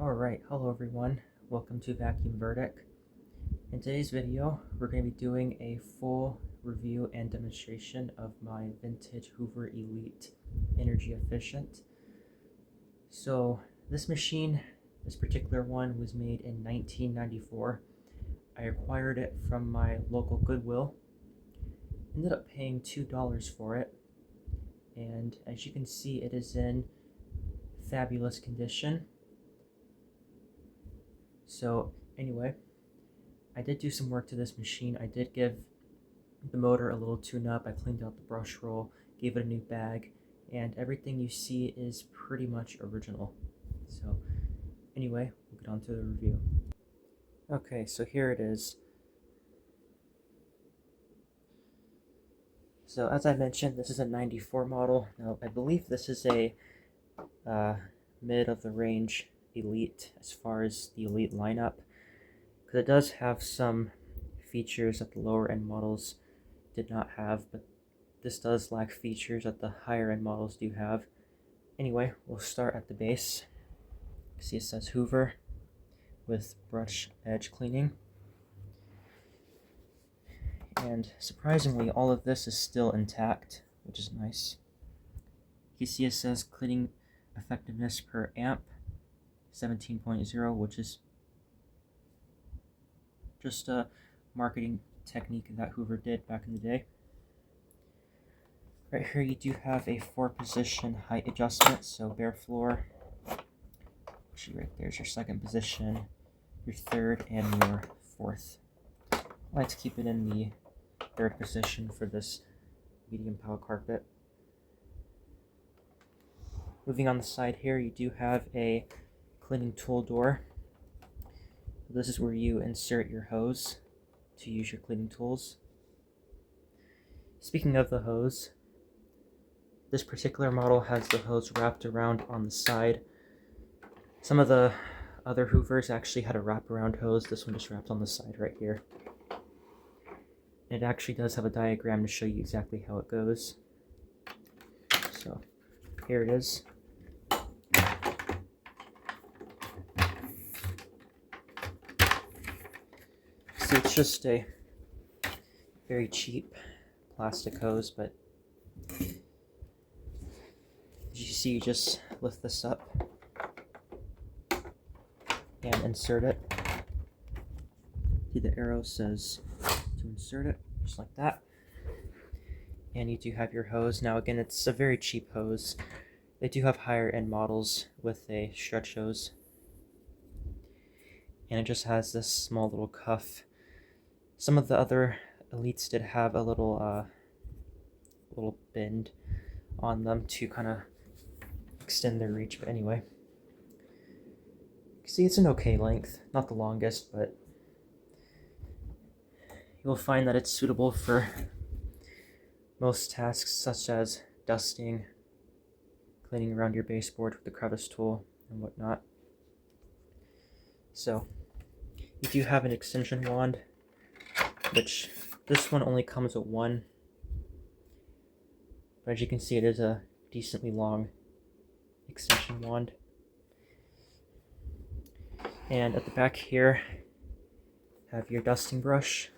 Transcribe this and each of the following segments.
Alright, hello everyone, welcome to Vacuum Verdict. In today's video, we're going to be doing a full review and demonstration of my vintage Hoover Elite Energy Efficient. So this machine, this particular one, was made in 1994. I acquired it from my local Goodwill, ended up paying $2 for it, and as you can see, it is in fabulous condition. So anyway, I did do some work to this machine. I did give the motor a little tune-up. I cleaned out the brush roll, gave it a new bag, and everything you see is pretty much original. So anyway, we'll get on to the review. Okay, so here it is. So as I mentioned, this is a 94 model. Now I believe this is a mid of the range Elite as far as the Elite lineup, because it does have some features that the lower end models did not have, but this does lack features that the higher end models do have. Anyway, we'll start at the base. See, it says Hoover with brush edge cleaning, and surprisingly all of this is still intact, which is nice. You see it says cleaning effectiveness per amp 17.0, which is just a marketing technique that Hoover did back in the day. Right here you do have a 4-position height adjustment, so bare floor. Actually, right there's your second position, your third, and your fourth. I like to keep it in the third position for this medium pile carpet. Moving on the side here, you do have a cleaning tool door. This is where you insert your hose to use your cleaning tools. Speaking of the hose, this particular model has the hose wrapped around on the side. Some of the other Hoovers actually had a wraparound hose. This one just wrapped on the side right here. It actually does have a diagram to show you exactly how it goes. So here it is. So it's just a very cheap plastic hose, but as you see, you just lift this up and insert it. See, the arrow says to insert it, just like that. And you do have your hose. Now again, it's a very cheap hose. They do have higher end models with a stretch hose. And it just has this small little cuff. Some of the other Elites did have a little bend on them to kind of extend their reach, but anyway. See, it's an okay length, not the longest, but you'll find that it's suitable for most tasks such as dusting, cleaning around your baseboard with the crevice tool, and whatnot. So, you do have an extension wand, which this one only comes with one, but as you can see, it is a decently long extension wand. And at the back here, have your dusting brush,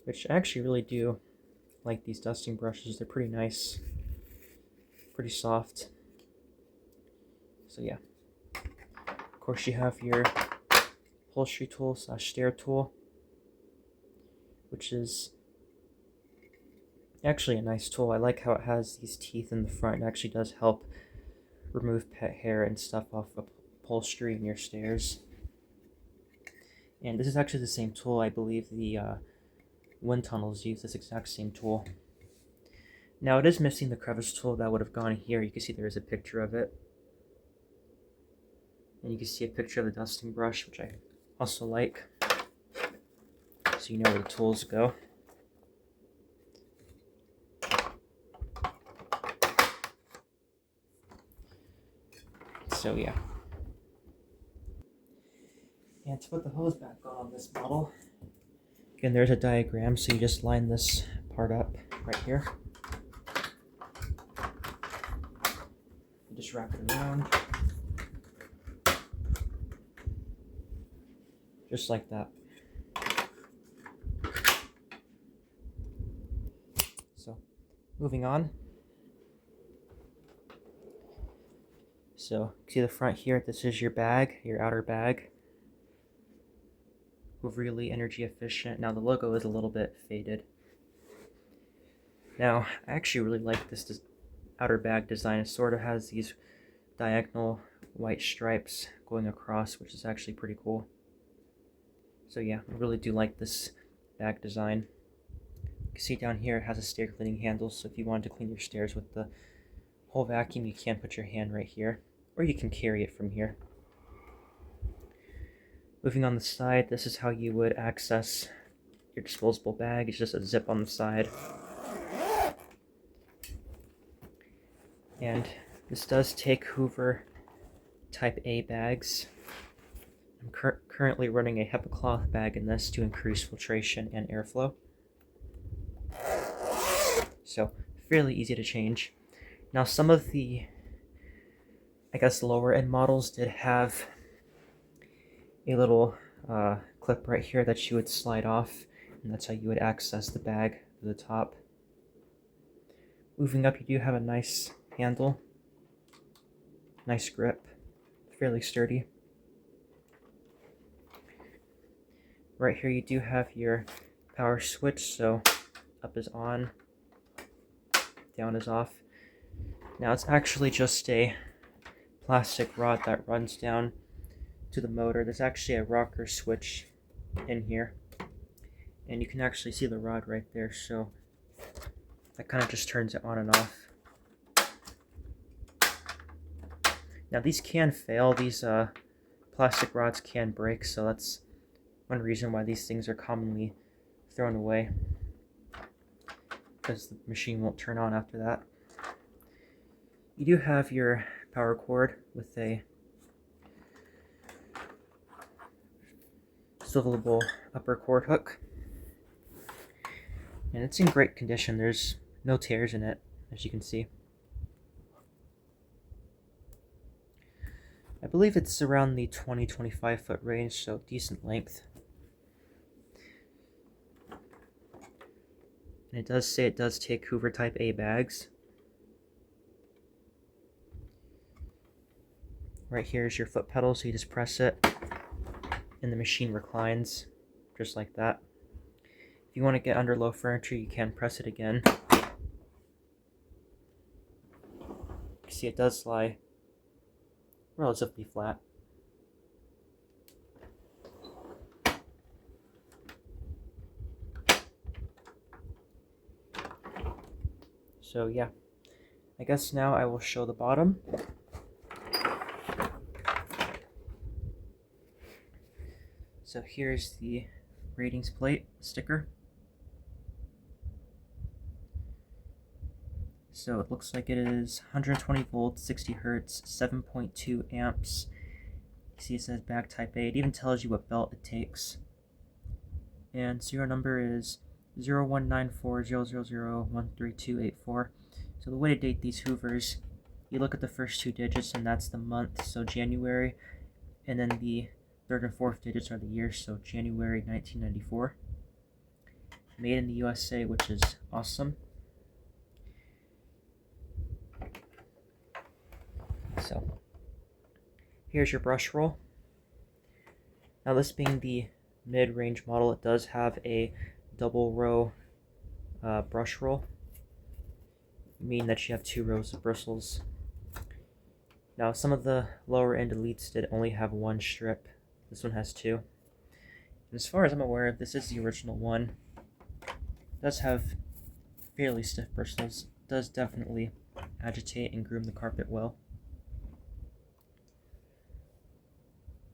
which I actually really do like these dusting brushes. They're pretty nice, pretty soft. So yeah. Of course, you have your upholstery tool / stair tool, which is actually a nice tool. I like how it has these teeth in the front. It actually does help remove pet hair and stuff off of upholstery in your stairs. And this is actually the same tool. I believe the wind tunnels use this exact same tool. Now it is missing the crevice tool that would have gone here. You can see there is a picture of it. And you can see a picture of the dusting brush, which I also like. So you know where the tools go. So yeah. And to put the hose back on this model, again, there's a diagram, so you just line this part up right here. You just wrap it around. just like that. So moving on. So see the front here, this is your bag, your outer bag. Really energy efficient. Now the logo is a little bit faded. Now I actually really like this outer bag design. It sort of has these diagonal white stripes going across, which is actually pretty cool. So yeah, I really do like this bag design. You can see down here it has a stair cleaning handle, so if you wanted to clean your stairs with the whole vacuum, you can put your hand right here, or you can carry it from here. Moving on the side, this is how you would access your disposable bag. It's just a zip on the side. And this does take Hoover Type A bags. I'm currently running a HEPA cloth bag in this to increase filtration and airflow. So fairly easy to change. Now some of the, I guess, lower end models did have a little clip right here that you would slide off, and that's how you would access the bag to the top. Moving up, you do have a nice handle, nice grip, fairly sturdy. Right here you do have your power switch, so up is on, down is off. Now it's actually just a plastic rod that runs down to the motor. There's actually a rocker switch in here, and you can actually see the rod right there, so that kind of just turns it on and off. Now these can fail, these plastic rods can break, so that's one reason why these things are commonly thrown away, because the machine won't turn on after that. You do have your power cord with a swivelable upper cord hook, and it's in great condition. There's no tears in it, as you can see. I believe it's around the 20-25 foot range, so decent length. And it does say it does take Hoover Type A bags. Right here is your foot pedal, so you just press it and the machine reclines just like that. If you want to get under low furniture, you can press it again. You see it does lie relatively flat. So yeah, I guess now I will show the bottom. So here's the ratings plate sticker. So it looks like it is 120 volts, 60 hertz, 7.2 amps. You see it says bag type A. It even tells you what belt it takes. And serial number is 019400013284. So the way to date these Hoovers, you look at the first two digits and that's the month, so January, and then the third and fourth digits are the year, so January 1994. Made in the USA, which is awesome. So here's your brush roll. Now this being the mid-range model, it does have a double row brush roll, meaning that you have 2 rows of bristles. Now some of the lower end elites did only have 1 strip. This one has 2. And as far as I'm aware, this is the original one. It does have fairly stiff bristles. It does definitely agitate and groom the carpet well.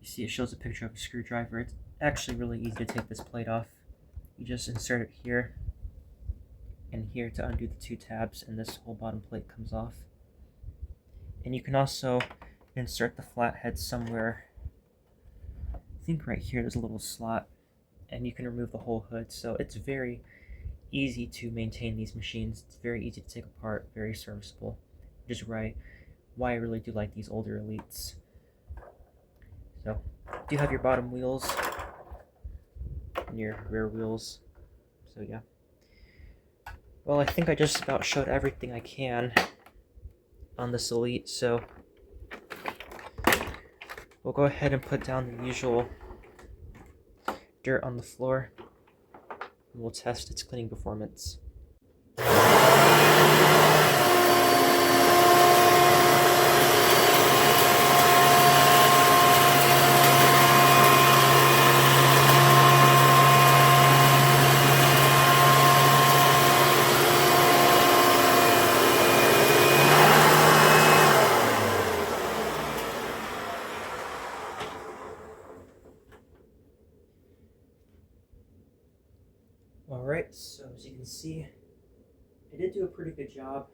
You see it shows a picture of a screwdriver. It's actually really easy to take this plate off. You just insert it here and here to undo the 2 tabs, and this whole bottom plate comes off. And you can also insert the flathead somewhere. I think right here there's a little slot, and you can remove the whole hood. So it's very easy to maintain these machines. It's very easy to take apart, very serviceable, which is why I really do like these older elites. So you do have your bottom wheels. in your rear wheels. So yeah. Well, I think I just about showed everything I can on this Elite, so we'll go ahead and put down the usual dirt on the floor, and we'll test its cleaning performance. Alright, so as you can see, it did do a pretty good job.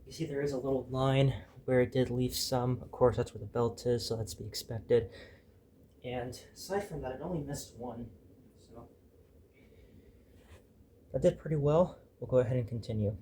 You see there is a little line where it did leave some. Of course, that's where the belt is, so that's to be expected. And aside from that, it only missed one. So that did pretty well. We'll go ahead and continue.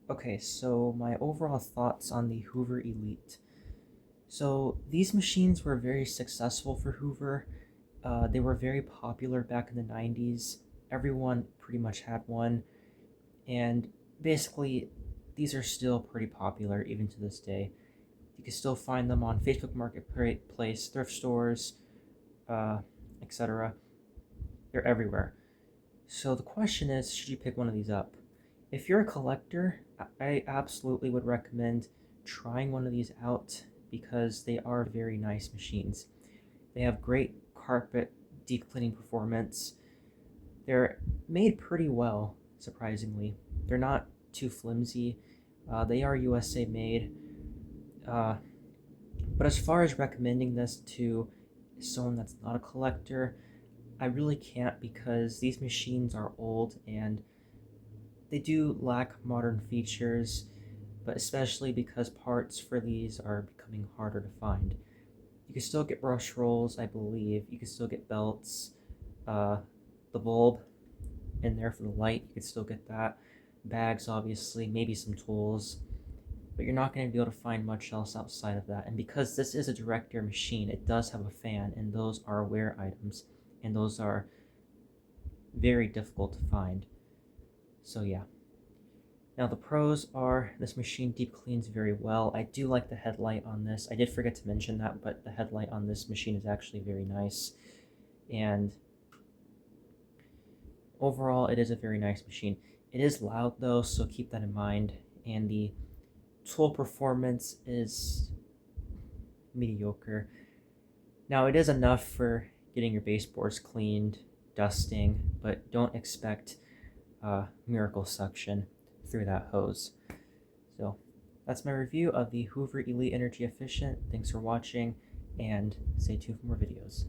Okay, so my overall thoughts on the Hoover Elite. So these machines were very successful for Hoover. They were very popular back in the 90s. Everyone pretty much had one. And basically, these are still pretty popular even to this day. You can still find them on Facebook Marketplace, thrift stores, etc. They're everywhere. So the question is, should you pick one of these up? If you're a collector, I absolutely would recommend trying one of these out because they are very nice machines. They have great carpet deep cleaning performance. They're made pretty well, surprisingly. They're not too flimsy. They are USA made. But as far as recommending this to someone that's not a collector, I really can't, because these machines are old and they do lack modern features, but especially because parts for these are becoming harder to find. You can still get brush rolls, I believe. You can still get belts. The bulb in there for the light, you can still get that. Bags, obviously, maybe some tools, but you're not going to be able to find much else outside of that. And because this is a direct air machine, it does have a fan, and those are rare items, and those are very difficult to find. So yeah. Now the pros are this machine deep cleans very well. I do like the headlight on this. I did forget to mention that, but the headlight on this machine is actually very nice. And overall, it is a very nice machine. It is loud though, so keep that in mind. And the tool performance is mediocre. Now it is enough for getting your baseboards cleaned, dusting, but don't expect miracle suction through that hose. So that's my review of the Hoover Elite Energy Efficient. Thanks for watching, and stay tuned for more videos.